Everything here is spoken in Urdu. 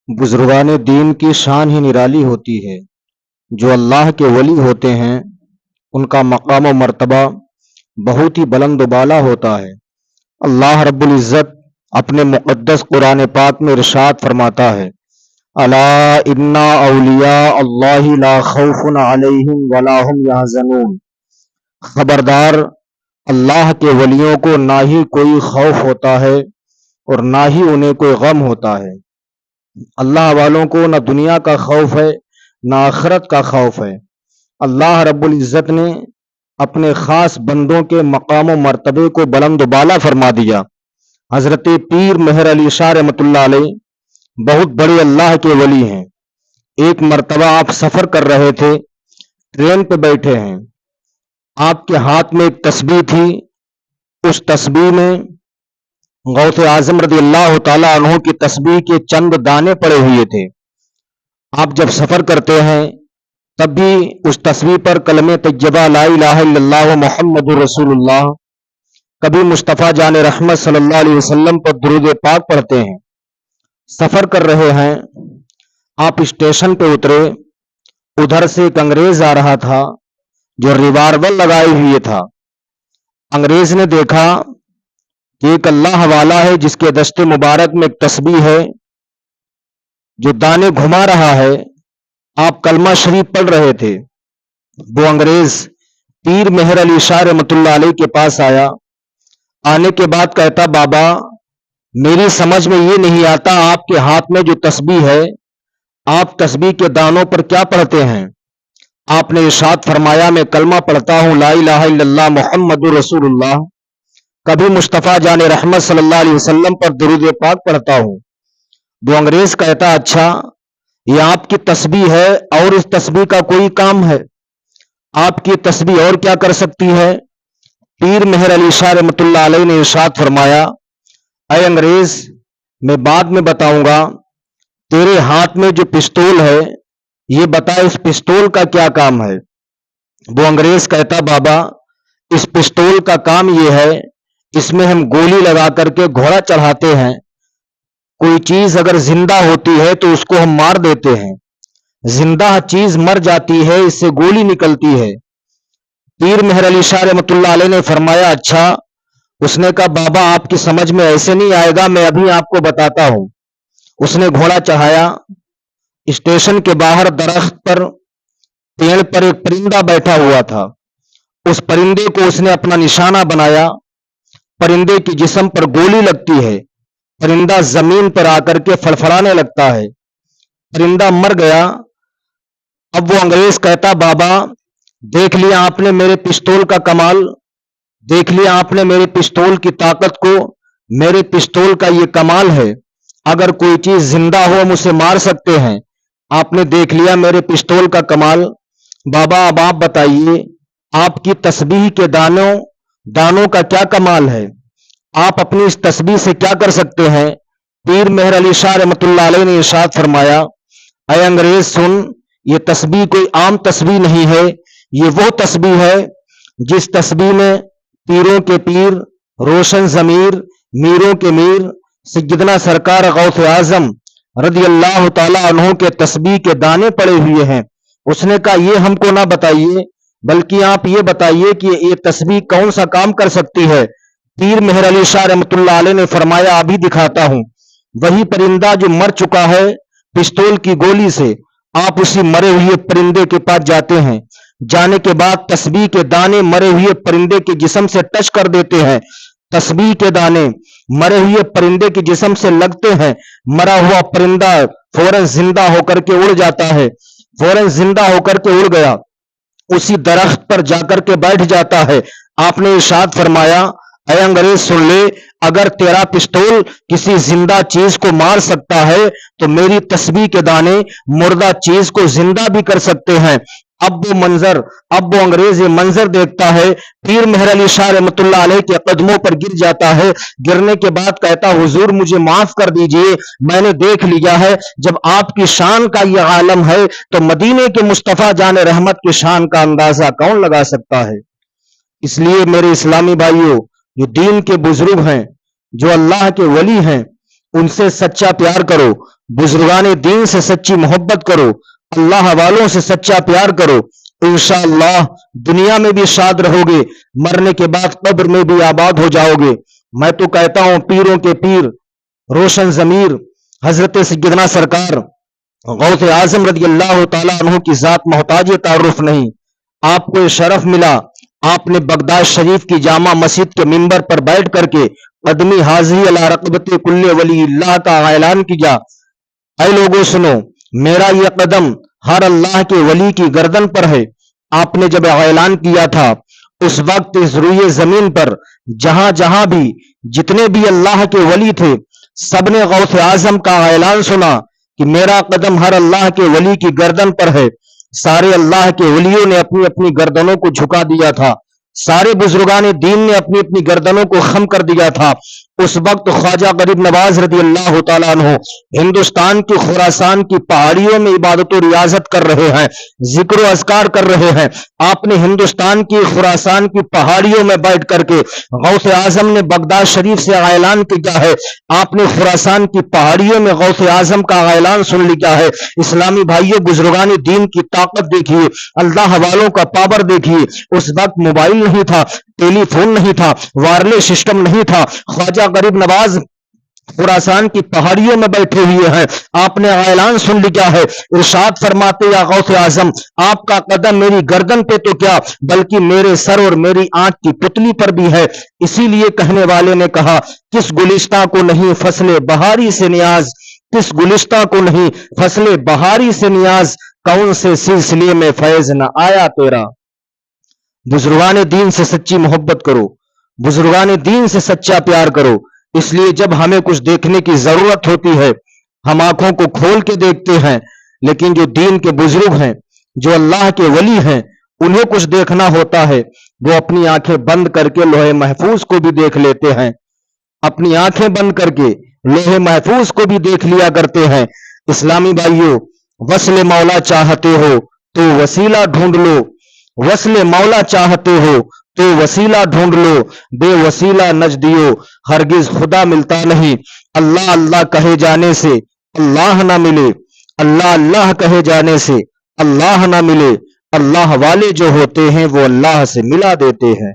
بزرگان دین کی شان ہی نرالی ہوتی ہے۔ جو اللہ کے ولی ہوتے ہیں ان کا مقام و مرتبہ بہت ہی بلند و بالا ہوتا ہے۔ اللہ رب العزت اپنے مقدس قرآن پاک میں ارشاد فرماتا ہے، الا ان اولیاء اللہ لا خوف علیہم ولا هم یحزنون۔ خبردار، اللہ کے ولیوں کو نہ ہی کوئی خوف ہوتا ہے اور نہ ہی انہیں کوئی غم ہوتا ہے۔ اللہ والوں کو نہ دنیا کا خوف ہے نہ آخرت کا خوف ہے۔ اللہ رب العزت نے اپنے خاص بندوں کے مقام و مرتبے کو بلند و بالا فرما دیا۔ حضرت پیر مہر علی شاہ رحمۃ اللہ علیہ بہت بڑے اللہ کے ولی ہیں۔ ایک مرتبہ آپ سفر کر رہے تھے، ٹرین پہ بیٹھے ہیں، آپ کے ہاتھ میں ایک تسبیح تھی، اس تسبیح میں غوث اعظم رضی اللہ تعالی عنہ کی تسبیح کے چند دانے پڑے ہوئے تھے۔ آپ جب سفر کرتے ہیں تب بھی اس تسبیح پر کلمہ طیبہ لا الہ الا اللہ محمد رسول اللہ، کبھی مصطفیٰ جان رحمت صلی اللہ علیہ وسلم پر درود پاک پڑھتے ہیں۔ سفر کر رہے ہیں، آپ اسٹیشن پہ اترے، ادھر سے ایک انگریز آ رہا تھا جو ریوالور لگائے ہوئے تھا۔ انگریز نے دیکھا کہ ایک اللہ والا ہے جس کے دست مبارک میں ایک تسبیح ہے جو دانے گھما رہا ہے۔ آپ کلمہ شریف پڑھ رہے تھے، وہ انگریز پیر مہر علی شاہ رحمۃ اللہ علیہ کے پاس آیا۔ آنے کے بعد کہتا، بابا میری سمجھ میں یہ نہیں آتا، آپ کے ہاتھ میں جو تسبیح ہے، آپ تسبیح کے دانوں پر کیا پڑھتے ہیں؟ آپ نے ارشاد فرمایا، میں کلمہ پڑھتا ہوں لا الہ الا اللہ محمد رسول اللہ، کبھی مصطفیٰ جان رحمت صلی اللہ علیہ وسلم پر درود پاک پڑھتا ہوں۔ وہ انگریز کہتا، اچھا یہ آپ کی تسبیح ہے اور اس تسبیح کا کوئی کام ہے؟ آپ کی تسبیح اور کیا کر سکتی ہے؟ پیر مہر علی شاہ رحمۃ اللہ علیہ نے ارشاد فرمایا، اے انگریز میں بعد میں بتاؤں گا، تیرے ہاتھ میں جو پستول ہے یہ بتا اس پستول کا کیا کام ہے؟ وہ انگریز کہتا، بابا اس پستول کا کام یہ ہے، اس میں ہم گولی لگا کر کے گھوڑا چڑھاتے ہیں، کوئی چیز اگر زندہ ہوتی ہے تو اس کو ہم مار دیتے ہیں، زندہ چیز مر جاتی ہے، اس سے گولی نکلتی ہے۔ پیر مہر علی شاہ رحمۃ اللہ علیہ نے فرمایا، اچھا۔ اس نے کہا، بابا آپ کی سمجھ میں ایسے نہیں آئے گا، میں ابھی آپ کو بتاتا ہوں۔ اس نے گھوڑا چڑھایا، اسٹیشن کے باہر درخت پر، پیڑ پر ایک پرندہ بیٹھا ہوا تھا، اس پرندے کو اس نے اپنا نشانہ بنایا۔ پرندے کی جسم پر گولی لگتی ہے، پرندہ زمین پر آ کر کے فڑفڑانے لگتا ہے، پرندہ مر گیا۔ اب وہ انگریز کہتا، بابا دیکھ لیا آپ نے میرے پستول کا کمال، دیکھ لیا آپ نے میرے پستول کی طاقت کو، میرے پستول کا یہ کمال ہے، اگر کوئی چیز زندہ ہو ہم اسے مار سکتے ہیں۔ آپ نے دیکھ لیا میرے پستول کا کمال۔ بابا اب آپ بتائیے، آپ کی تسبیح کے دانوں کا کیا کمال ہے؟ آپ اپنی اس تسبیح سے کیا کر سکتے ہیں؟ پیر مہر علی شاہ رحمۃ اللہ علیہ نے ارشاد فرمایا، اے انگریز سن، یہ تسبیح کوئی عام تسبیح نہیں ہے، یہ وہ تسبیح ہے جس تسبیح میں پیروں کے پیر، روشن ضمیر، میروں کے میر سیدنا سرکار غوث اعظم رضی اللہ تعالی عنہ کے تسبیح کے دانے پڑے ہوئے ہیں۔ اس نے کہا، یہ ہم کو نہ بتائیے، بلکہ آپ یہ بتائیے کہ یہ تسبیح کون سا کام کر سکتی ہے؟ پیر مہر علی شاہ رحمۃ اللہ علیہ نے فرمایا، ابھی دکھاتا ہوں۔ وہی پرندہ جو مر چکا ہے پستول کی گولی سے، آپ اسی مرے ہوئے پرندے کے پاس جاتے ہیں، جانے کے بعد تسبیح کے دانے مرے ہوئے پرندے کے جسم سے ٹچ کر دیتے ہیں، تسبیح کے دانے مرے ہوئے پرندے کے جسم سے لگتے ہیں، مرا ہوا پرندہ فوراً زندہ ہو کر کے اڑ جاتا ہے، فوراً زندہ ہو کر کے اڑ گیا، اسی درخت پر جا کر کے بیٹھ جاتا ہے۔ آپ نے ارشاد فرمایا، اے انگریز سن لے، اگر تیرا پستول کسی زندہ چیز کو مار سکتا ہے تو میری تسبیح کے دانے مردہ چیز کو زندہ بھی کر سکتے ہیں۔ اب وہ انگریز یہ منظر دیکھتا ہے، پیر مہر علی شاہ رحمۃ اللہ علیہ کے قدموں پر گر جاتا ہے، گرنے کے بعد کہتا، حضور مجھے معاف کر دیجئے، میں نے دیکھ لیا ہے، جب آپ کی شان کا یہ عالم ہے تو مدینے کے مصطفیٰ جان رحمت کی شان کا اندازہ کون لگا سکتا ہے؟ اس لیے میرے اسلامی بھائیوں، جو دین کے بزرگ ہیں، جو اللہ کے ولی ہیں، ان سے سچا پیار کرو، بزرگان دین سے سچی محبت کرو، اللہ والوں سے سچا پیار کرو، انشاءاللہ دنیا میں بھی شاد رہو گے، مرنے کے بعد قبر میں بھی آباد ہو جاؤ گے۔ میں تو کہتا ہوں پیروں کے پیر روشن ضمیر حضرت سیدنا سرکار غوث اعظم رضی اللہ تعالیٰ عنہ کی ذات محتاج تعارف نہیں۔ آپ کو یہ شرف ملا، آپ نے بغداد شریف کی جامع مسجد کے منبر پر بیٹھ کر کے قدمی حاضری علی رقبت کل ولی اللہ کا اعلان کیا۔ اے لوگوں سنو، میرا یہ قدم ہر اللہ کے ولی کی گردن پر ہے۔ آپ نے جب اعلان کیا تھا اس وقت اس روئے زمین پر جہاں جہاں بھی جتنے بھی اللہ کے ولی تھے سب نے غوث اعظم کا اعلان سنا کہ میرا قدم ہر اللہ کے ولی کی گردن پر ہے۔ سارے اللہ کے ولیوں نے اپنی اپنی گردنوں کو جھکا دیا تھا، سارے بزرگان دین نے اپنی اپنی گردنوں کو خم کر دیا تھا۔ اس وقت خواجہ غریب نواز رضی اللہ تعالیٰ عنہ ہندوستان کی خراسان کی پہاڑیوں میں عبادت و ریاضت کر رہے ہیں، ذکر و اذکار کر رہے ہیں۔ آپ نے ہندوستان کی خراسان کی پہاڑیوں میں بیٹھ کر کے غوث اعظم نے بغداد شریف سے اعلان کیا ہے، آپ نے خراسان کی پہاڑیوں میں غوث اعظم کا اعلان سن لیا ہے۔ اسلامی بھائیوں، بزرگان دین کی طاقت دیکھیے، اللہ والوں کا پاور دیکھیے۔ اس وقت موبائل نہیں تھا، ٹیلی فون نہیں تھا، وائرلیس سسٹم نہیں تھا۔ خواجہ غریب نواز خراسان کی پہاڑیوں میں بیٹھے ہوئے ہیں، آپ نے اعلان سن لیا ہے۔ ارشاد فرماتے یا غوث اعظم، آپ کا قدم میری گردن پہ تو کیا بلکہ میرے سر اور میری آنکھ کی پتلی پر بھی ہے۔ اسی لیے کہنے والے نے کہا، کس گلستہ کو نہیں فصل بہاری سے نیاز، کس گلستہ کو نہیں فصل بہاری سے نیاز، کون سے سلسلے میں فیض نہ آیا تیرا۔ بزرگان دین سے سچی محبت کرو، بزرگان دین سے سچا پیار کرو۔ اس لیے جب ہمیں کچھ دیکھنے کی ضرورت ہوتی ہے ہم آنکھوں کو کھول کے دیکھتے ہیں، لیکن جو دین کے بزرگ ہیں، جو اللہ کے ولی ہیں، انہیں کچھ دیکھنا ہوتا ہے وہ اپنی آنکھیں بند کر کے لوح محفوظ کو بھی دیکھ لیتے ہیں، اپنی آنکھیں بند کر کے لوح محفوظ کو بھی دیکھ لیا کرتے ہیں۔ اسلامی بھائیوں، وصل مولا چاہتے ہو تو وسیلہ ڈھونڈ لو، وصل مولا چاہتے ہو تو وسیلہ ڈھونڈ لو، بے وسیلہ نجدیو ہرگز خدا ملتا نہیں۔ اللہ اللہ کہے جانے سے اللہ نہ ملے، اللہ اللہ کہے جانے سے اللہ نہ ملے۔ اللہ والے جو ہوتے ہیں وہ اللہ سے ملا دیتے ہیں۔